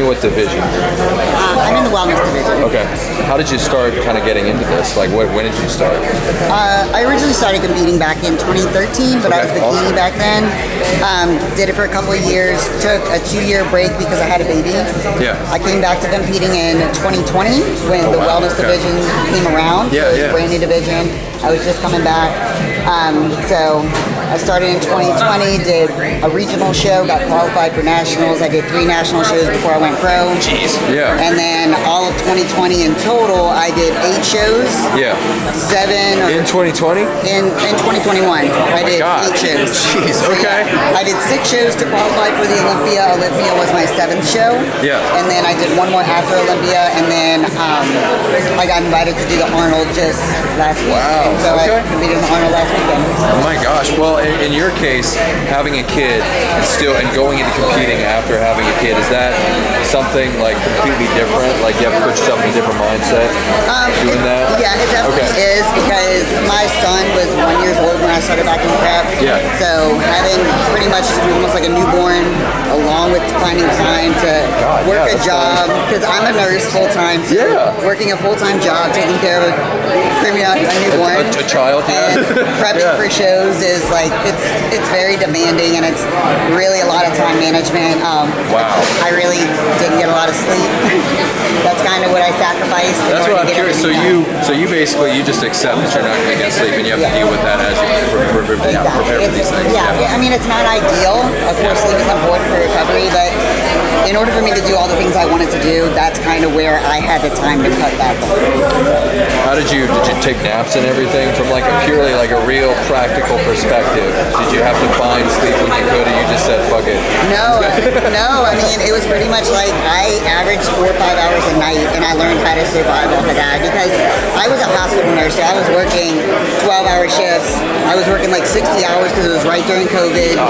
me what division. I'm in the wellness division. Okay. How did you start kind of getting into this? Like, when did you start? I originally started competing back in 2013, but I was bikini back then. Did it for a couple of years. Took a 2-year break because I had a baby. Yeah. I came back to competing in 2020 when the wellness division came around. Yeah, yeah. Brand new division. I was just coming back. So I started in 2020, did a regional show, got qualified for nationals. I did 3 national shows before I went pro. Jeez. Yeah. And then all of 2020 in total, I did 8 shows. Yeah. 7 or In 2020? in 2021, I did 8 shows. Jeez. So, Okay. yeah, I did 6 shows to qualify for the Olympia. Olympia was my 7th show. Yeah. And then I did 1 more after Olympia, and then I got invited to do the Arnold just last week. Wow. So Okay. I competed in the Arnold last weekend. Oh my gosh. Well, in your case, having a kid and going into competing after having a kid, is that something like completely different? Like you have to put yourself in a different mindset doing that? Yeah, it definitely is, because my son was 1 year old when I started back in prep. Yeah. So having pretty much almost like a newborn, along with finding time to work a job, because I'm a nurse full time. So working a full-time job, taking care of a newborn, a child, and prepping for shows is like it's very demanding, and it's really a lot of time management. Wow. I really didn't get a lot of sleep. That's kind of what I sacrificed. That's what I'm curious. So you basically just accept that you're not going to get sleep, and you have to deal with that as you prepare for these things. Yeah, I mean, it's not ideal. Of course, sleep is important for recovery, but in order for me to do all the things I wanted to do, that's kind of where I had the time to cut back on. How did you take naps and everything from like a purely like a real practical perspective? Did you have to find sleep when you could, or you just said fuck it? No. I mean, it was pretty much like I averaged 4 or 5 hours a night, and I learned how to survive off of that, because I was a hospital nurse, so I was working 12-hour shifts. I was working like 60 hours because it was right during COVID,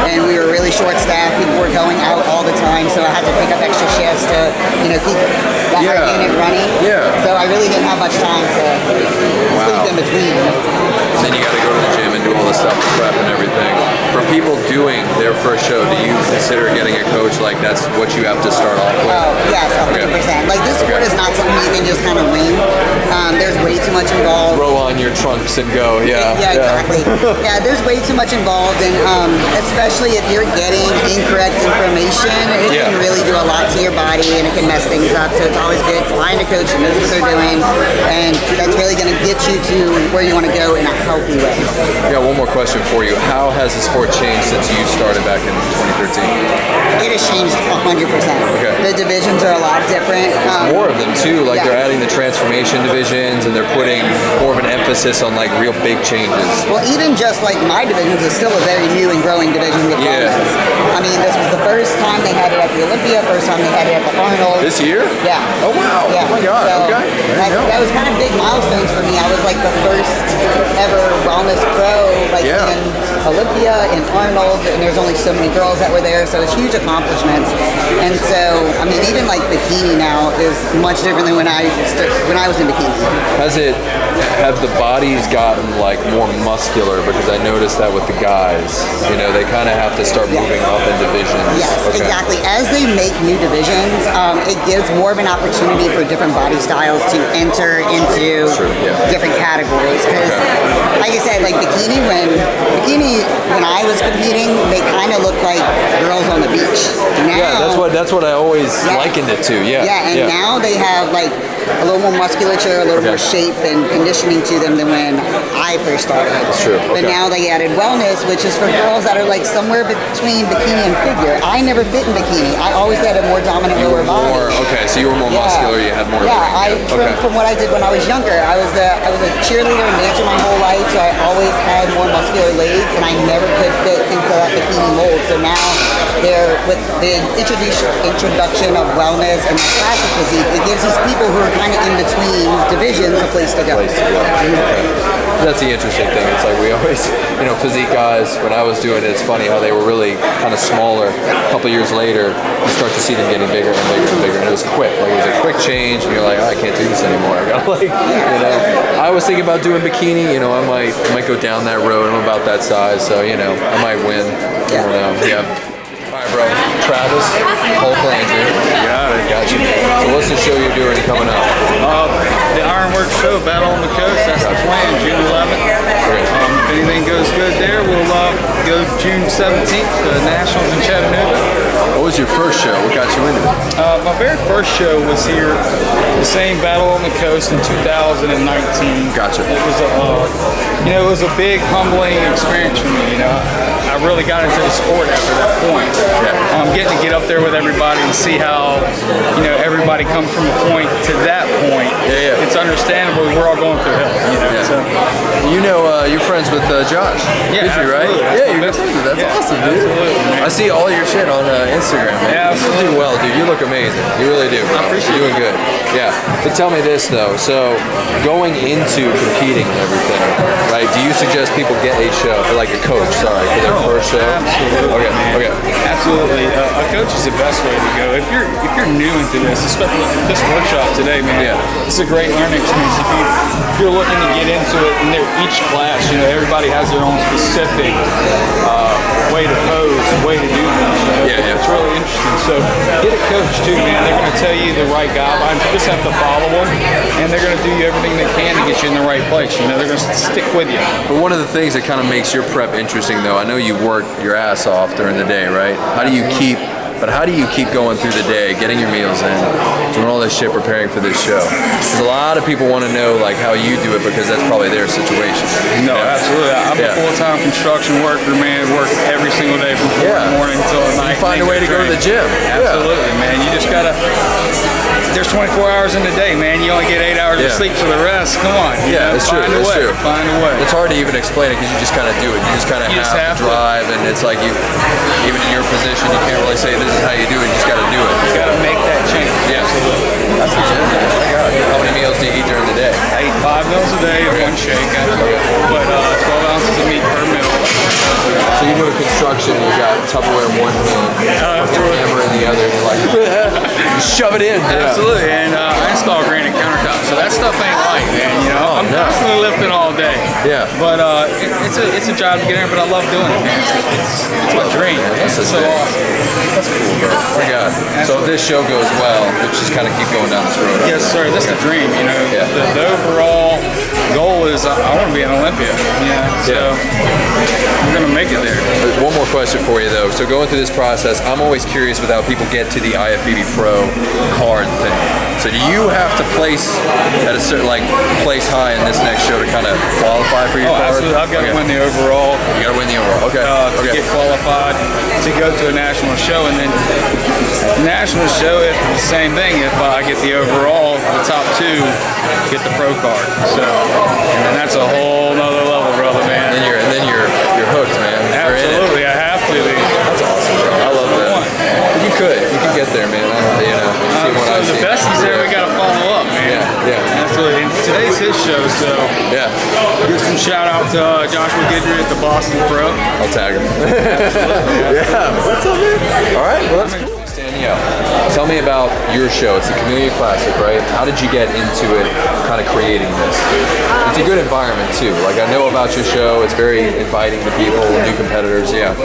and we were really short-staffed. People were going out all the time, so I had to pick up extra shifts to, keep that unit running. Yeah. So I really didn't have much time to sleep in between. Then you got to go to the gym and do all this stuff, prep and everything. For people doing their first show, do you consider getting a coach like that's what you have to start off with? Oh, yes, 100%. Like, this sport is not something you can just kind of wing. There's way too much involved. Throw on your trunks and go, Yeah, exactly. Yeah, there's way too much involved, and especially if you're getting incorrect information, it can really do a lot to your body, and it can mess things up. So it's always good to find a coach who knows what they're doing, and that's really going to get you to where you want to go in a healthy way. I got one more question for you. How has the sport changed since you started back in 2013? It has changed 100%. Okay. The divisions are a lot different. More of them too. Like they're adding the transformation divisions, and they're putting more of an emphasis on like real big changes. Well, even just like my divisions is still a very new and growing division with wellness. I mean, this was the first time they had it at the Olympia, first time they had it at the Arnold. This year? Yeah. Oh wow. Yeah. Oh my god. So Okay. that was kind of big milestones for me. I was like the first ever wellness pro, like in Olympia, in Arnold, and there's only so many girls that were there, so it's huge accomplishments. And so, I mean, even like bikini now is much different than when I was in bikini. Have the bodies gotten like more muscular? Because I noticed that with the guys, they kind of have to start moving up in divisions. Yes, exactly. As they make new divisions, it gives more of an opportunity for different body styles to enter into different categories. Because, like I said, like bikini when I was competing, they kind of looked like girls on the beach. Now, that's what I always likened it to. Now they have like a little more musculature, a little more shape and conditioning to them than when I first started. That's true. But now they added wellness, which is for girls that are like somewhere between bikini and figure. I never fit in bikini. I always had a more dominant lower body. So you were more muscular. You had more. From what I did when I was younger, I was a cheerleader and dancer my whole life, so I always had more muscular legs, and I never could fit into that bikini mold. So now with the introduction of wellness and classic physique, it gives these people who are kind of in between divisions a place to go. That's the interesting thing. It's like we always, physique guys, when I was doing it, it's funny how they were really kind of smaller. A couple years later, you start to see them getting bigger and bigger and bigger, and it was quick. Like it was a quick change, and you're like, I can't do this anymore. I gotta I was thinking about doing bikini. I might go down that road. I'm about that size, so I might win. I don't know. Yeah. All right, bro. Travis, Hulk Landry. Got it. show you're doing coming up? The Ironworks show, Battle on the Coast. That's the plan, June 11th. If anything goes good there, we'll go June 17th to Nationals in Chattanooga. What was your first show? What got you into it? My very first show was here, the same Battle on the Coast in 2019. Gotcha. It was it was a big, humbling experience for me. I really got into the sport after that point. Getting to get up there with everybody and see how, everybody comes from a point to that point. Yeah. It's understandable. We're all going through hell. So. You're friends with Josh. Yeah, Did you, right? Yeah, you're friends with. That's awesome, dude. Absolutely, man. I see all your shit on Instagram. Man. Yeah, you do well, dude. You look amazing. You really do. Bro. I appreciate You're doing good. Yeah. But tell me this though. So, going into competing and everything, right? Do you suggest people get a show, or like a coach? Sorry, for their first show. Absolutely. Okay. Absolutely. A coach is the best way to go. If you're new into this, especially this workshop today, man. Yeah. It's a great learning experience. If you're looking to get into it, and each class, everybody has their own specific way to pose, way to do things. Yeah. It's really interesting. So get a coach too, man. They're going to tell you the right guidelines. You just have to follow them, and they're going to do everything they can to get you in the right place. They're going to stick with you. But one of the things that kind of makes your prep interesting, though, I know you work your ass off during the day, right? How do you keep going through the day, getting your meals in, doing all this shit, preparing for this show? Because a lot of people want to know like how you do it, because that's probably their situation. No, absolutely. I'm a full-time construction worker, man. Work every single day from 4 in the morning until night. You find a way to go to the gym. Absolutely, man. You just gotta. There's 24 hours in the day, man. You only get 8 hours of sleep for the rest. Come on. That's true. Find a way. It's hard to even explain it because you just kind of do it. You just kind of have to drive, and it's like even in your position, you can't really say this is how you do it. You just got to do it. You got to make that change. Yeah, absolutely. That's the gym. Oh my God. How many meals do you eat during the day? I eat 5 meals a day, one shake, but 12 ounces of meat per meal. So you do a construction, you got Tupperware in one hand, hammer in the other, and you're like, you shove it in. Absolutely, and I install granite countertops, so that stuff ain't light, man. I'm constantly lifting all day. Yeah. But it's a job to get in, but I love doing it, man. It's my dream. That's so awesome. That's cool, bro. Oh my God. So if this show goes well, we'll just kind of keep going down this road. Yes, sir. That's the dream. The overall goal is I want to be an Olympia. So we're gonna make it there. One more question for you though. So going through this process, I'm always curious with how people get to the IFBB Pro card thing. So do you have to place at a certain place high in this next show to kind of qualify for your card? Absolutely. I've got to win the overall. You got to win the overall. Okay. To get qualified to go to a national show, and then national show, if the same thing. If I get the overall, the top 2 get the pro card. So, and that's a whole nother level, brother, man. And then you're hooked, man. Absolutely, I have to be. That's awesome, bro. I love that. But you could get there, man. So the besties there, we gotta follow up, man. Yeah. Absolutely. And today's his show, so give some shout out to Joshua Guidry at the Boston Pro. I'll tag him. Absolutely. What's up, man? All right. Well, that's cool. Danielle, tell me about your show. It's the Community Classic, right? How did you get into it, kind of creating this? It's a good environment too. Like I know about your show. It's very inviting to people, new competitors. Yeah.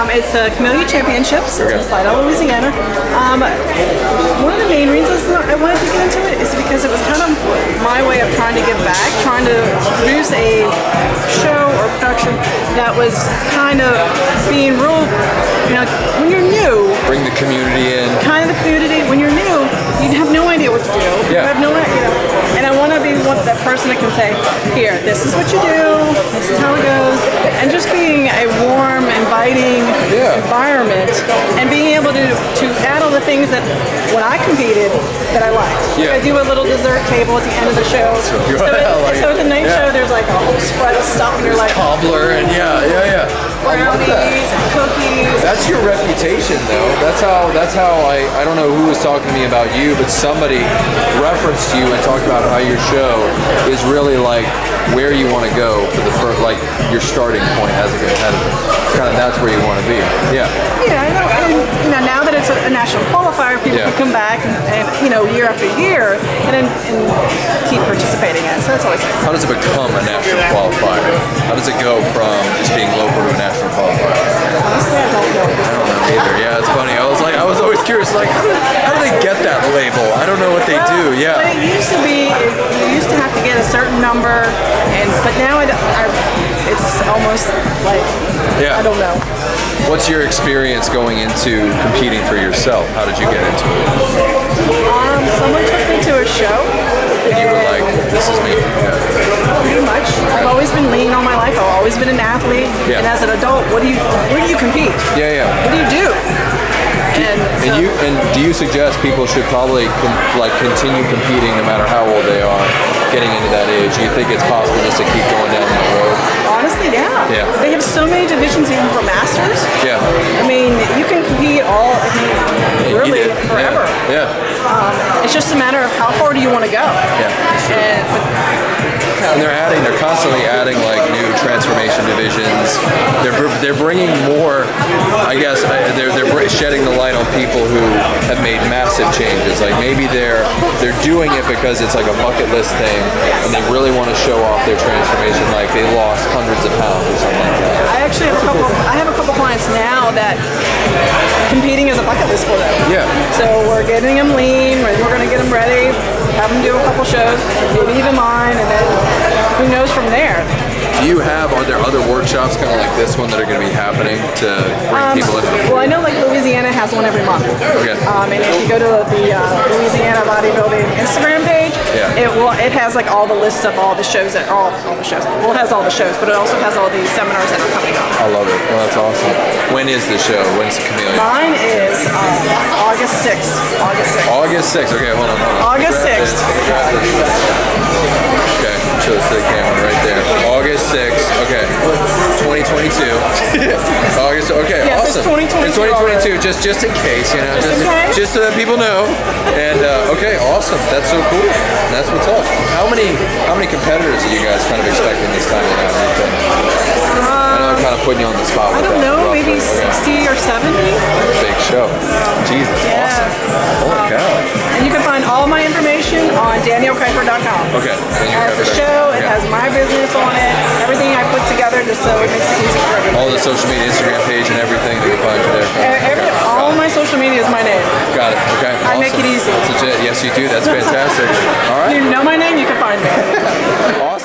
It's a Community Championships. It's in Slidell, Louisiana. One of the main reasons I wanted to get into it is because it was kind of my way of trying to give back, trying to produce a show or production that was kind of being real, when you're new. Bring the community in. Kind of the community. When you're new, you have no idea what to do. You have no idea. And I want to be that person that can say, here, this is what you do, this is how it goes. And just being a warm, inviting environment and being able to add all the things that when I competed that I liked. Yeah. I do a little dessert table at the end of the show. So at the night show, there's like a whole spread of stuff and you're like, cobbler and brownies and cookies. That's your reputation, though. That's how I don't know who was talking to me about you, but somebody referenced you and talked about how your show is really like where you want to go for the first, like your starting point as a competitor. Kind of that's where you want to be. Yeah. Yeah, I know. And now that it's a national qualifier, people can come back and year after year and keep participating in it. So that's always nice. How does it become a national qualifier? How does it go from just being local to a national qualifier? Honestly, I don't know. I don't know either. Yeah, it's funny. I was always curious, like, how do they get that label? I don't know what they do. almost like, Yeah. I don't know. What's your experience going into competing for yourself? How did you get into it? Someone took me to a show. And you were like, this is me. Yeah. Pretty much. I've always been lean all my life. I've always been an athlete. Yeah. And as an adult, where do you compete? Yeah, yeah. What do you do? And do you suggest people should probably continue competing no matter how old they are, getting into that age? Do you think it's possible just to keep going down that road? Honestly, yeah. Yeah. They have so many divisions even for masters. Yeah. I mean, you can compete really forever. Yeah. It's just a matter of how far do you want to go. Yeah. That's true. And they're constantly adding like new transformation divisions. They're bringing more, I guess, they're shedding the light on people who have made massive changes. Like maybe they're doing it because it's like a bucket list thing, and they really want to show off their transformation, like they lost hundreds of pounds or something like that. I have a couple clients now that competing is a bucket list for them. Yeah. So we're getting them lean, we're going to get them ready, have them do a couple shows, maybe even mine, and then who knows from there. Are there other workshops kind of like this one that are going to be happening to bring people into the Well, I know like Louisiana has one every month. Okay. And if you go to the Louisiana Bodybuilding Instagram page, it has like all the lists of all the shows all the shows. Well, it has all the shows, but it also has all the seminars that are coming up. I love it. Well, that's awesome. When is the show? When's the Chameleon? Mine is August 6th. August 6th. Okay, hold on. August 6th. Okay, show this to the camera right there. August 6th. Okay, 2022. August. Okay, yes, awesome. It's 2022. It's 2022. Just in case, Just so that people know. And okay, awesome. That's so cool. That's what's up. How many competitors are you guys kind of expecting this time to have? I know I'm kind of putting you on the spot. I don't know, maybe 60 or 70. Big show. Jesus, awesome. Holy cow. And you can find all my information on DanielleKifer.com. Okay. It has the show, it has my business on it, everything I put together just so it makes it easy for everybody. All the social media, Instagram page and everything, they can find you there. All my social media is my name. Got it. Okay. I make it easy. That's legit. Yes, you do. That's fantastic. All right. If you know my name, you can find me. Awesome.